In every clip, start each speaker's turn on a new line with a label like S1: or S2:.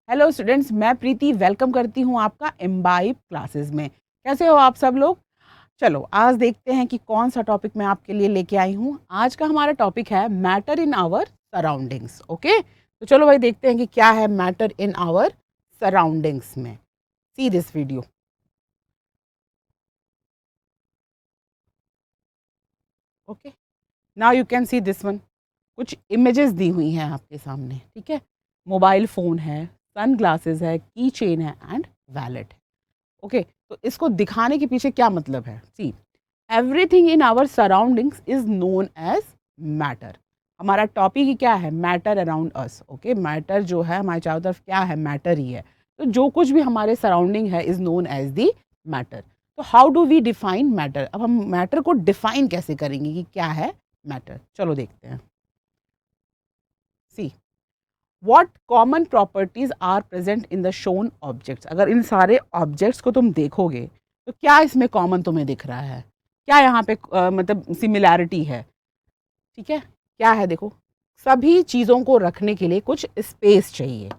S1: Hello students, मैं प्रीति welcome करती हूँ आपका इम्बाइब क्लासेस में। कैसे हो आप सब लोग? चलो आज देखते हैं कि कौन सा टॉपिक मैं आपके लिए लेके आई हूँ। आज का हमारा टॉपिक है matter in our surroundings. Okay, तो चलो भाई देखते हैं कि क्या है मैटर इन आवर सराउंडिंग्स में। See this video. Okay, now you can C this one. कुछ इमेजेस दी हुई हैं आपके सामने, ठीक है। मोबाइल फ़ोन है, सन ग्लासेस है, की चेन है एंड वैलेट है। ओके, तो इसको दिखाने के पीछे क्या मतलब है? See, everything in our surroundings is known as matter. हमारा टॉपिक ही क्या है? Matter around us. Okay, matter जो है हमारे चारों तरफ क्या है? मैटर ही है। तो जो कुछ भी हमारे सराउंडिंग है is known as the matter. तो how do we define matter? अब हम मैटर को डिफाइन कैसे करेंगे कि क्या है मैटर? चलो देखते हैं। See, what common properties are present in the shown objects. अगर इन सारे ऑब्जेक्ट्स को तुम देखोगे तो क्या इसमें कॉमन तुम्हें दिख रहा है? क्या यहाँ पे मतलब सिमिलैरिटी है? ठीक है, क्या है? देखो, सभी चीज़ों को रखने के लिए कुछ स्पेस चाहिए।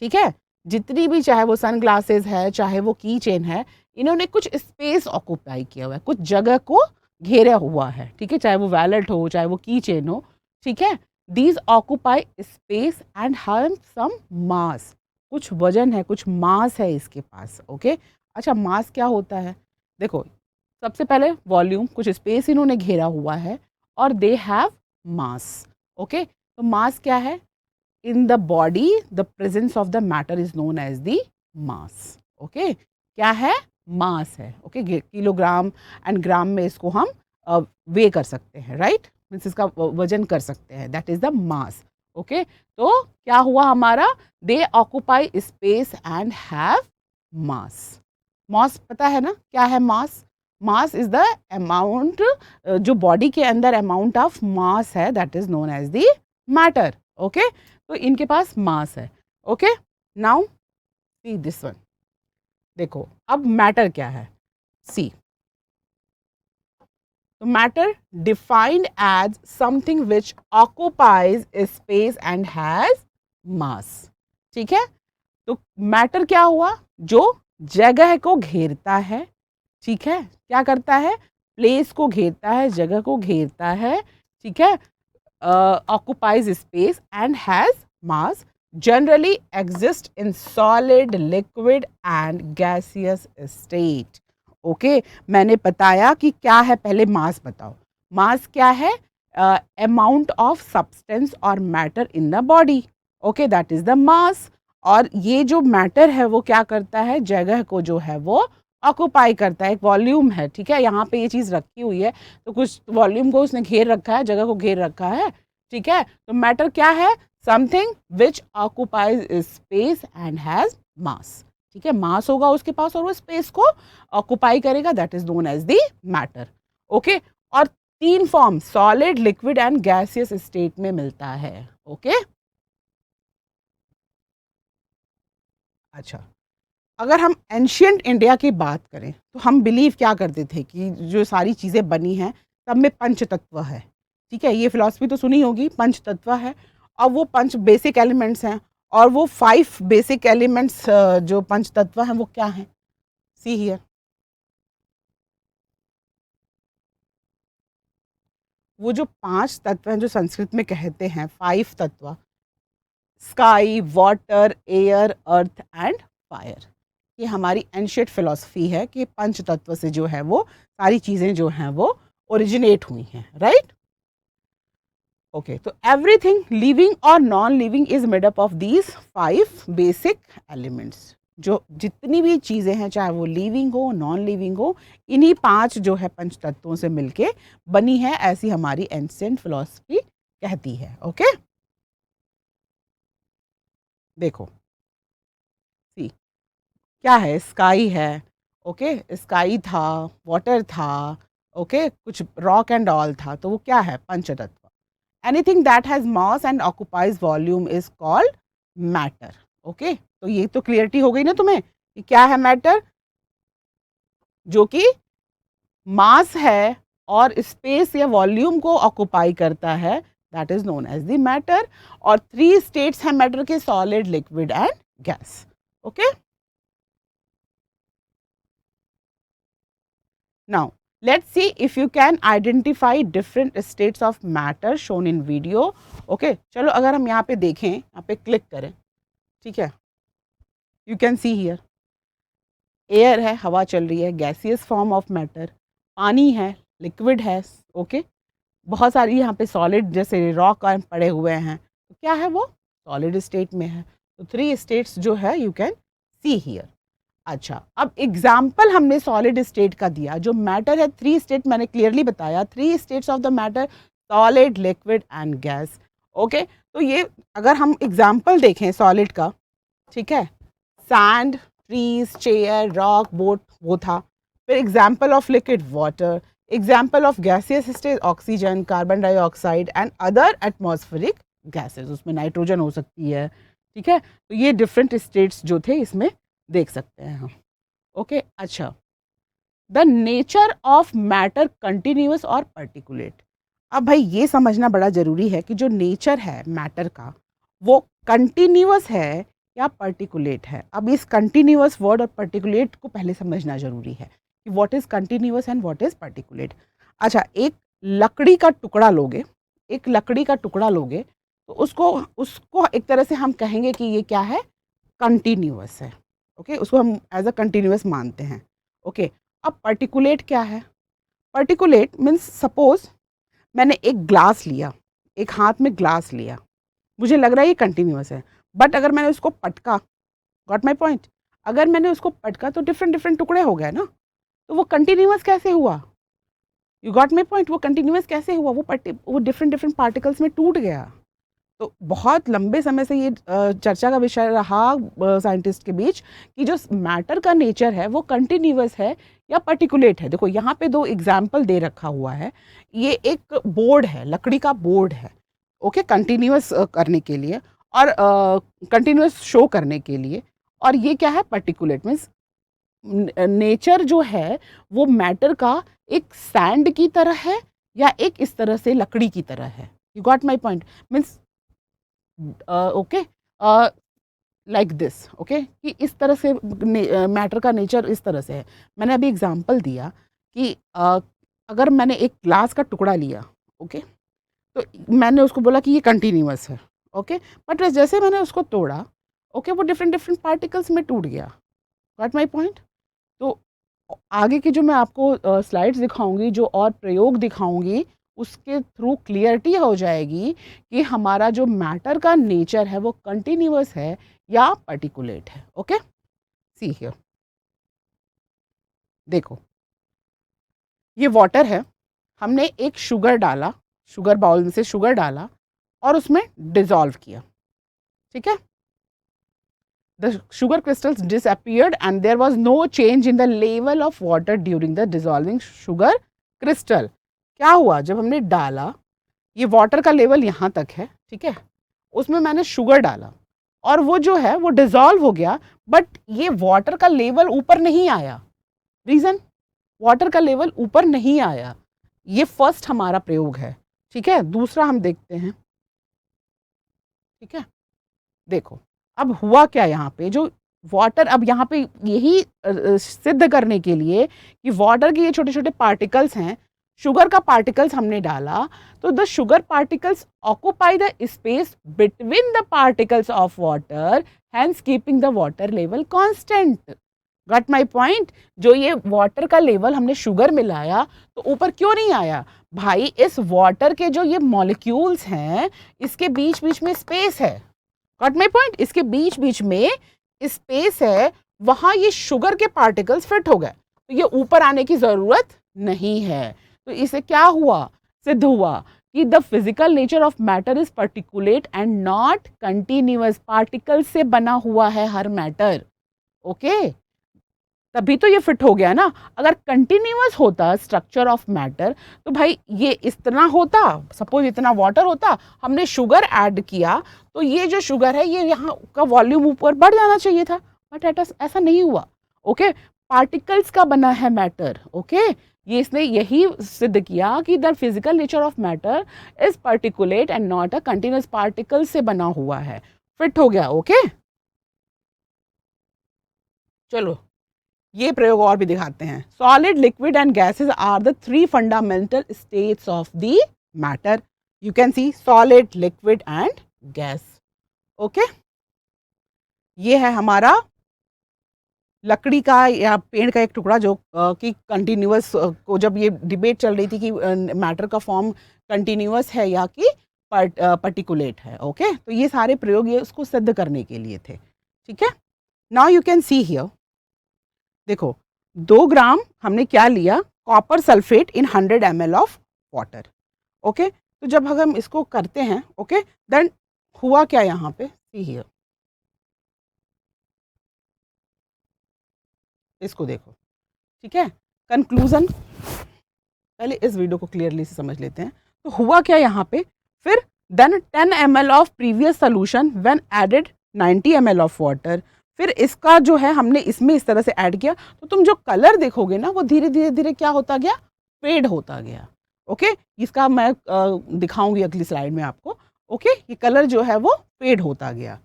S1: ठीक है, जितनी भी, चाहे वो सन ग्लासेस है, चाहे वो की चेन है, इन्होंने कुछ स्पेस ऑक्यूपाई किया हुआ है, कुछ जगह को घेरा हुआ है। ठीक है, चाहे वो वैलेट हो, चाहे वो की चेन हो। ठीक है, these occupy space and have some mass. कुछ वजन है, कुछ मास है इसके पास। ओके, अच्छा, मास क्या होता है? देखो, सबसे पहले वॉल्यूम, कुछ स्पेस इन्होंने घेरा हुआ है और दे हैव मास। ओके, तो मास क्या है? In the body the presence of the matter is known as the mass. Okay, क्या है? मास है। ओके, किलोग्राम एंड ग्राम में इसको हम वे कर सकते हैं, राइट? मीन्स इसका वजन कर सकते हैं, that is the mass. Okay, तो क्या हुआ हमारा? They occupy space and have mass. Mass पता है ना क्या है? Mass, mass is the amount, जो बॉडी के अंदर अमाउंट ऑफ मास है, that is known as the matter. Okay, तो इनके पास मास है। Okay, now see this one. देखो अब मैटर क्या है? सी, तो matter defined as something which occupies space and has मास। ठीक है, तो मैटर क्या हुआ? जो जगह को घेरता है। ठीक है, क्या करता है? प्लेस को घेरता है, जगह को घेरता है। ठीक है, occupies space and has mass, generally exist in solid, liquid and gaseous state. Okay, मैंने बताया कि क्या है, पहले मास बताओ। मास क्या है? अमाउंट ऑफ सब्सटेंस और matter in the body. Okay, that is the मास। और ये जो मैटर है वो क्या करता है? जगह को जो है वो ऑक्यूपाई करता है, एक वॉल्यूम है। ठीक है, यहाँ पे ये चीज़ रखी हुई है, तो कुछ वॉल्यूम को उसने घेर रखा है, जगह को घेर रखा है। ठीक है, तो मैटर क्या है? Something which occupies space and has मास। ठीक है, मास होगा उसके पास और वो स्पेस को ऑक्यूपाई करेगा, that is known as the matter. Okay, और तीन form, solid, liquid and gaseous state में मिलता है। ओके, अच्छा, अगर हम एंशियंट इंडिया की बात करें तो हम बिलीव क्या करते थे कि जो सारी चीज़ें बनी हैं सब में पंच तत्व है। ठीक है, ये फिलॉसफी तो सुनी होगी, पंच तत्व है। और वो पंच बेसिक एलिमेंट्स हैं, और वो 5 बेसिक एलिमेंट्स जो पंच तत्व हैं वो क्या हैं? सी हियर, वो जो 5 तत्व हैं जो संस्कृत में कहते हैं 5 तत्व, sky, water, air, earth and fire. ये हमारी एंशियंट फिलॉसफी है कि पंच तत्व से जो है वो सारी चीज़ें जो हैं वो ओरिजिनेट हुई हैं, राइट? ओके, तो एवरीथिंग लिविंग और non living is made up of these 5 basic elements. जो जितनी भी चीज़ें हैं, चाहे वो लिविंग हो, नॉन लिविंग हो, इन्हीं 5 जो है पंच तत्वों से मिलके बनी है, ऐसी हमारी एंशियंट फिलॉसफी कहती है। ओके, देखो, सी, क्या है? स्काई है। ओके, स्काई था, वाटर था। ओके, कुछ रॉक एंड ऑल था, तो वो क्या है? पंचतत्व। Anything that has mass and occupies volume is called matter. Okay, तो ये तो क्लियरिटी हो गई ना तुम्हें कि क्या है मैटर? जो कि मास है और स्पेस या वॉल्यूम को ऑक्यूपाई करता है, that is known as the matter. और 3 स्टेट्स हैं मैटर के, solid, liquid and gas. Okay. Now let's see if you can identify different states of matter shown in video. Okay, चलो अगर हम यहाँ पे देखें, यहाँ पे क्लिक करें, ठीक है, you can see here air है, हवा चल रही है, गैसियस फॉर्म ऑफ मैटर, पानी है, लिक्विड है, ओके, बहुत सारी यहाँ पे सॉलिड जैसे रॉक पड़े हुए हैं, तो क्या है वो सॉलिड स्टेट में है। तो 3 स्टेट्स जो है यू कैन सी हियर। अच्छा, अब एग्जाम्पल हमने सॉलिड स्टेट का दिया, जो मैटर है 3 स्टेट मैंने क्लियरली बताया, 3 states of the matter solid, liquid and gas. Okay, तो ये अगर हम एग्जाम्पल देखें सॉलिड का, ठीक है, sand, trees, chair, rock, boat, वो था। फिर example of liquid water, example of gaseous state oxygen, carbon dioxide and other atmospheric gases, उसमें नाइट्रोजन हो सकती है, ठीक है। तो ये डिफरेंट स्टेट्स जो थे इसमें देख सकते हैं हम। ओके, अच्छा, the nature of matter continuous और पर्टिकुलेट। अब भाई ये समझना बड़ा ज़रूरी है कि जो नेचर है मैटर का वो कंटिन्यूअस है या पर्टिकुलेट है। अब इस कंटिन्यूअस वर्ड और पर्टिकुलेट को पहले समझना ज़रूरी है कि what is continuous and what is particulate. अच्छा, एक लकड़ी का टुकड़ा लोगे, एक लकड़ी का टुकड़ा लोगे तो उसको उसको एक तरह से हम कहेंगे कि ये क्या है, कंटिन्यूअस है। ओके, उसको हम एज अ कंटिन्यूअस मानते हैं। ओके, अब पर्टिकुलेट क्या है? पर्टिकुलेट मीन्स सपोज मैंने एक ग्लास लिया, एक हाथ में ग्लास लिया, मुझे लग रहा है ये कंटिन्यूअस है, बट अगर मैंने उसको पटका, गॉट माई पॉइंट, अगर मैंने उसको पटका तो डिफरेंट डिफरेंट टुकड़े हो गए ना, तो वो कंटिन्यूअस कैसे हुआ? यू गॉट माई पॉइंट, वो कंटिन्यूअस कैसे हुआ? वो डिफरेंट डिफरेंट पार्टिकल्स में टूट गया। तो बहुत लंबे समय से ये चर्चा का विषय रहा साइंटिस्ट के बीच कि जो मैटर का नेचर है वो कंटिन्यूअस है या पर्टिकुलेट है। देखो यहाँ पे 2 एग्जाम्पल दे रखा हुआ है। ये एक बोर्ड है, लकड़ी का बोर्ड है, ओके, कंटिन्यूअस करने के लिए और कंटिन्यूअस शो करने के लिए। और ये क्या है, पर्टिकुलेट मीन्स नेचर जो है वो मैटर का एक सैंड की तरह है या एक इस तरह से लकड़ी की तरह है। You got my point, means okay, like this, okay, कि इस तरह से मैटर का नेचर इस तरह से है। मैंने अभी एग्जांपल दिया कि अगर मैंने एक ग्लास का टुकड़ा लिया, ओके, तो मैंने उसको बोला कि ये कंटिन्यूअस है, ओके, बट जैसे मैंने उसको तोड़ा, ओके, वो डिफरेंट डिफरेंट पार्टिकल्स में टूट गया। Got my point. तो आगे की जो मैं आपको स्लाइड्स दिखाऊंगी, जो और प्रयोग दिखाऊंगी, उसके थ्रू क्लियरिटी हो जाएगी कि हमारा जो मैटर का नेचर है वो कंटिन्यूअस है या पर्टिकुलेट है। ओके, सी हियर, देखो ये वाटर है, हमने एक शुगर डाला, शुगर बाउल में से शुगर डाला और उसमें डिसॉल्व किया, ठीक है। The sugar crystals disappeared and there was no change in the level of water during the dissolving sugar crystal. क्या हुआ जब हमने डाला, ये वाटर का लेवल यहाँ तक है, ठीक है, उसमें मैंने शुगर डाला और वो जो है वो डिसॉल्व हो गया, बट ये वाटर का लेवल ऊपर नहीं आया। रीज़न, वाटर का लेवल ऊपर नहीं आया। ये फर्स्ट हमारा प्रयोग है, ठीक है। दूसरा हम देखते हैं, ठीक है, देखो अब हुआ क्या यहाँ पे, जो वाटर, अब यहाँ पे यही सिद्ध करने के लिए कि वाटर के ये छोटे छोटे पार्टिकल्स हैं, शुगर का पार्टिकल्स हमने डाला, तो the sugar particles occupy the space between the particles of water, hence keeping the water level constant. Got my point. जो ये वाटर का लेवल हमने शुगर में लाया तो ऊपर क्यों नहीं आया भाई? इस वाटर के जो ये मॉलिक्यूल्स हैं इसके बीच बीच में स्पेस है। गॉट माय पॉइंट, इसके बीच बीच में स्पेस है, वहां ये शुगर के पार्टिकल्स फिट हो गए, तो ये ऊपर आने की जरूरत नहीं है। तो इसे क्या हुआ, सिद्ध हुआ कि the physical nature of matter is particulate and not continuous. Particle से बना हुआ है हर मैटर, ओके, तभी तो ये फिट हो गया ना। अगर कंटिन्यूअस होता स्ट्रक्चर ऑफ मैटर तो भाई ये इतना होता, सपोज इतना वाटर होता, हमने शुगर ऐड किया तो ये जो शुगर है ये यहाँ का वॉल्यूम ऊपर बढ़ जाना चाहिए था, बट ऐसा नहीं हुआ। ओके, पार्टिकल्स का बना है मैटर, ओके, ये इसने यही सिद्ध किया कि the physical nature of matter is particulate and not a continuous. Particle से बना हुआ है, फिट हो गया, ओके। चलो ये प्रयोग और भी दिखाते हैं. Solid, liquid and gases are the 3 fundamental states of the matter. You can see solid, liquid and gas. Okay, ये है हमारा लकड़ी का या पेड़ का एक टुकड़ा जो कि कंटिन्यूअस को जब ये डिबेट चल रही थी कि मैटर का फॉर्म कंटिन्यूअस है या कि पर्टिकुलेट है. ओके, तो ये सारे प्रयोग ये उसको सिद्ध करने के लिए थे. ठीक है, now you can see here. देखो 2 ग्राम हमने क्या लिया, copper sulphate in 100 ml of water. Okay, तो जब हम इसको करते हैं, ओके, देन हुआ क्या यहाँ पे, सी हियर, इसको देखो. ठीक है, कंक्लूजन पहले इस वीडियो को क्लियरली से समझ लेते हैं. तो हुआ क्या यहाँ पे, फिर then 10 ml of previous solution when added 90 ml of water. फिर इसका जो है हमने इसमें इस तरह से ऐड किया, तो तुम जो कलर देखोगे ना वो धीरे धीरे धीरे क्या होता गया, फेड होता गया. ओके, इसका मैं दिखाऊंगी अगली स्लाइड में आपको. ओके, ये कलर जो है वो फेड होता गया.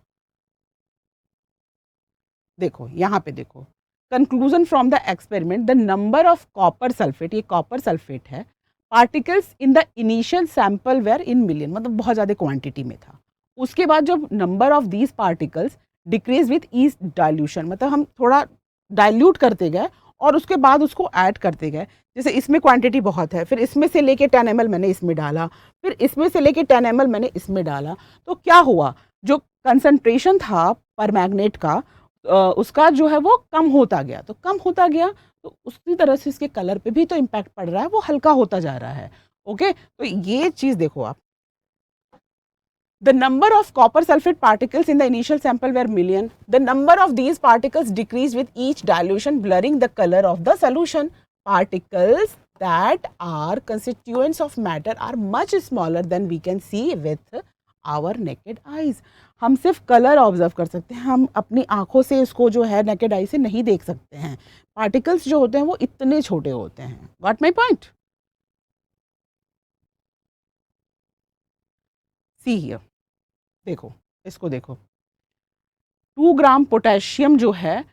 S1: देखो यहाँ पे देखो, conclusion from the experiment, the number of copper sulphate, ये कॉपर सल्फेट है, particles in the initial sample were in million, मतलब बहुत ज़्यादा क्वांटिटी में था. उसके बाद जब number of these particles decrease with each dilution, मतलब हम थोड़ा डाइल्यूट करते गए और उसके बाद उसको ऐड करते गए. जैसे इसमें क्वांटिटी बहुत है, फिर इसमें से लेके 10 ml मैंने इसमें डाला, फिर इसमें से लेके 10 ml मैंने इसमें डाला, तो क्या हुआ, जो कंसंट्रेशन था पर मैग्नेट का उसका जो है वो कम होता गया. तो कम होता गया तो उसी तरह से इसके कलर पे भी तो इम्पैक्ट पड़ रहा है, वो हल्का होता जा रहा है. ओके, तो ये चीज़ देखो आप. The number of copper sulfate particles in the initial sample were million. The number of these particles decreased with each dilution, blurring the color of the solution. Particles that are constituents of matter are much smaller than we can see with our naked eyes. हम सिर्फ colour observe कर सकते हैं, हम अपनी आंखों से इसको जो है नेकेड आई से नहीं देख सकते हैं. पार्टिकल्स जो होते हैं वो इतने छोटे होते हैं. Got my point? See here, देखो इसको देखो. 2 ग्राम पोटेशियम जो है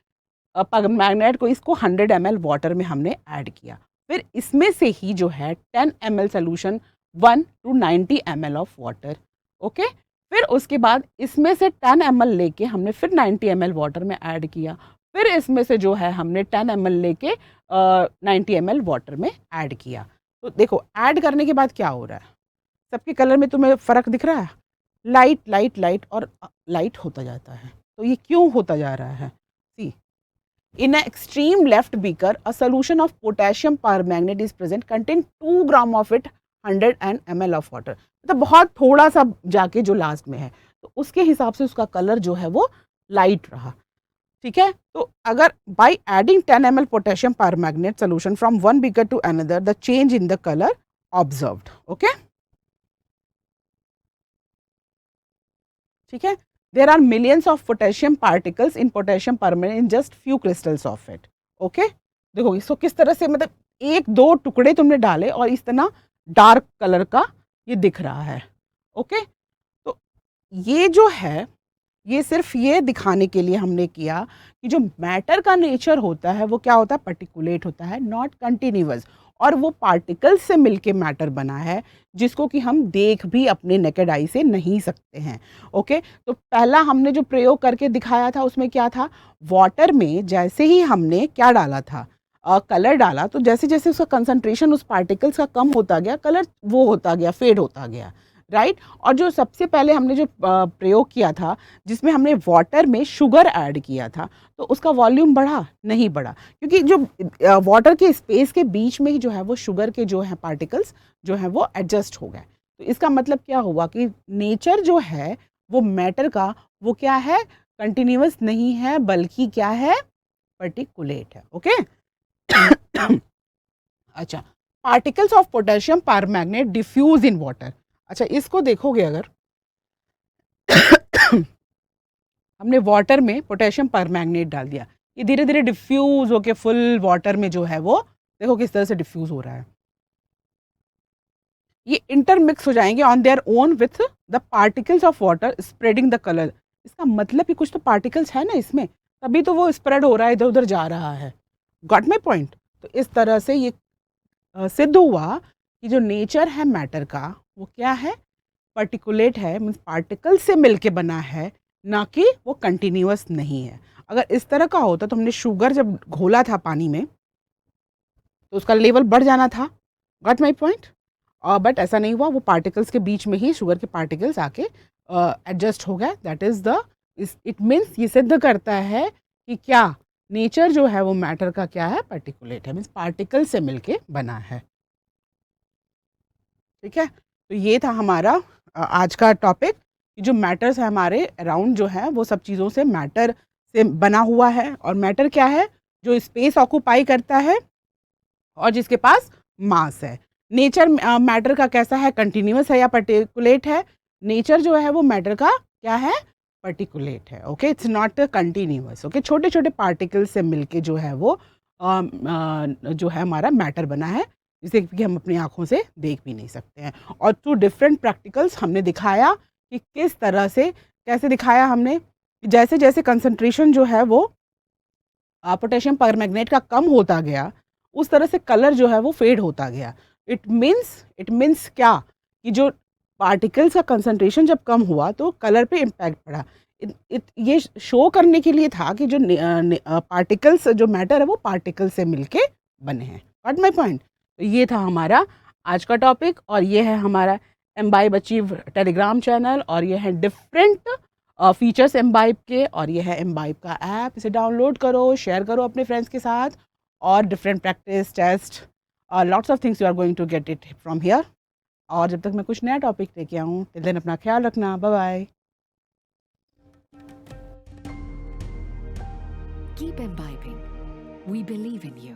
S1: मैग्नेट को, इसको 100 ml वाटर में हमने ऐड किया. फिर इसमें से ही जो है 10 ml solution 1 to 90 ml of water. Okay, फिर उसके बाद इसमें से 10 ml लेके हमने फिर 90 ml वाटर में ऐड किया. फिर इसमें से जो है हमने 10 ml लेके 90 ml वाटर में ऐड किया. तो देखो ऐड करने के बाद क्या हो रहा है, सबके कलर में तुम्हें फ़र्क दिख रहा है, लाइट लाइट लाइट और लाइट होता जाता है. तो ये क्यों होता जा रहा है, सी. In an extreme left beaker, a solution of potassium permanganate is present, contain 2 gram of it, 100 ml of water. मतलब बहुत थोड़ा सा जाके जो लास्ट में है, तो उसके हिसाब से उसका कलर जो है वो लाइट रहा. ठीक है, तो अगर by adding 10 ml potassium permanganate solution from one beaker to another, the change in the color observed. Okay, ठीक है. There are millions of potassium particles in potassium permanganate in just few crystals of it. Okay, देखो इसको किस तरह से, मतलब एक दो टुकड़े तुमने डाले और इस तरह डार्क कलर का ये दिख रहा है. ओके, तो ये जो है ये सिर्फ ये दिखाने के लिए हमने किया कि जो मैटर का नेचर होता है वो क्या होता है, पर्टिकुलेट होता है, नॉट कंटिन्यूअस. और वो पार्टिकल्स से मिलके मैटर बना है जिसको कि हम देख भी अपने नेकेड आई से नहीं सकते हैं. ओके, तो पहला हमने जो प्रयोग करके दिखाया था उसमें क्या था, वाटर में जैसे ही हमने क्या डाला था, कलर डाला, तो जैसे जैसे उसका कंसंट्रेशन उस पार्टिकल्स का कम होता गया, कलर वो होता गया, फेड होता गया. राइट, और जो सबसे पहले हमने जो प्रयोग किया था जिसमें हमने वाटर में शुगर ऐड किया था, तो उसका वॉल्यूम बढ़ा नहीं बढ़ा, क्योंकि जो वाटर के स्पेस के बीच में ही जो है वो शुगर के जो है पार्टिकल्स जो है वो एडजस्ट हो गए. तो इसका मतलब क्या हुआ कि नेचर जो है वो मैटर का वो क्या है, कंटिन्यूअस नहीं है, बल्कि क्या है, पर्टिकुलेट है. ओके अच्छा, particles of potassium permanganate diffuse in water. अच्छा, इसको देखोगे अगर हमने वाटर में पोटेशियम परमैंगनेट डाल दिया, ये धीरे धीरे डिफ्यूज होके फुल वाटर में जो है वो देखो किस तरह से डिफ्यूज हो रहा है. ये इंटरमिक्स हो जाएंगे on their own with the particles of water spreading the colour. इसका मतलब कि कुछ तो पार्टिकल्स है ना इसमें, तभी तो वो स्प्रेड हो रहा है, इधर उधर जा रहा है। Got my point? तो इस तरह से ये सिद्ध हुआ कि जो नेचर है मैटर का वो क्या है, पर्टिकुलेट है, मीन्स पार्टिकल से मिलके बना है, ना कि वो कंटिन्यूअस नहीं है। अगर इस तरह का होता तो हमने शुगर जब घोला था पानी में तो उसका लेवल बढ़ जाना था। Got my point? बट ऐसा नहीं हुआ, वो पार्टिकल्स के बीच में ही शुगर के पार्टिकल्स आके एडजस्ट हो गए। That is the, it means ये सिद्ध करता है कि क्या नेचर जो है वो मैटर का क्या है, पर्टिकुलेट है, मीन्स पार्टिकल से मिलके बना है। ठीक है, तो ये था हमारा आज का टॉपिक कि जो मैटर्स है हमारे अराउंड जो है वो सब चीज़ों से मैटर से बना हुआ है। और मैटर क्या है? जो स्पेस ऑक्यूपाई करता है और जिसके पास मास है। नेचर मैटर का कैसा है, कंटिन्यूअस है या पर्टिकुलेट है? नेचर जो है वो मैटर का क्या है, पर्टिकुलेट है। Okay, it's not continuous. Okay, छोटे छोटे पार्टिकल से मिलके जो है वो जो है हमारा मैटर बना है, जिसे कि हम अपनी आँखों से देख भी नहीं सकते हैं। और थ्रू डिफरेंट प्रैक्टिकल्स हमने दिखाया कि किस तरह से, कैसे दिखाया हमने, कि जैसे जैसे कंसंट्रेशन जो है वो पोटेशियम परमैंगनेट का कम होता गया, उस तरह से कलर जो है वो फेड होता गया। इट मीन्स क्या, कि जो पार्टिकल्स का कंसंट्रेशन जब कम हुआ तो कलर पे इम्पैक्ट पड़ा। ये शो करने के लिए था कि जो पार्टिकल्स, जो मैटर है वो पार्टिकल से मिलके बने हैं। Got my point? तो ये था हमारा आज का टॉपिक, और ये है हमारा एम्बाइब अचीव टेलीग्राम चैनल, और ये है डिफरेंट फीचर्स एम्बाइब के, और ये है एम्बाइब का ऐप। इसे डाउनलोड करो, शेयर करो अपने फ्रेंड्स के साथ, और different practice test, lots of things you are going to get it from here. और जब तक मैं कुछ नया टॉपिक लेके आऊँ, टिल देन अपना ख्याल रखना। Bye bye.
S2: Keep imbibing. We believe in you.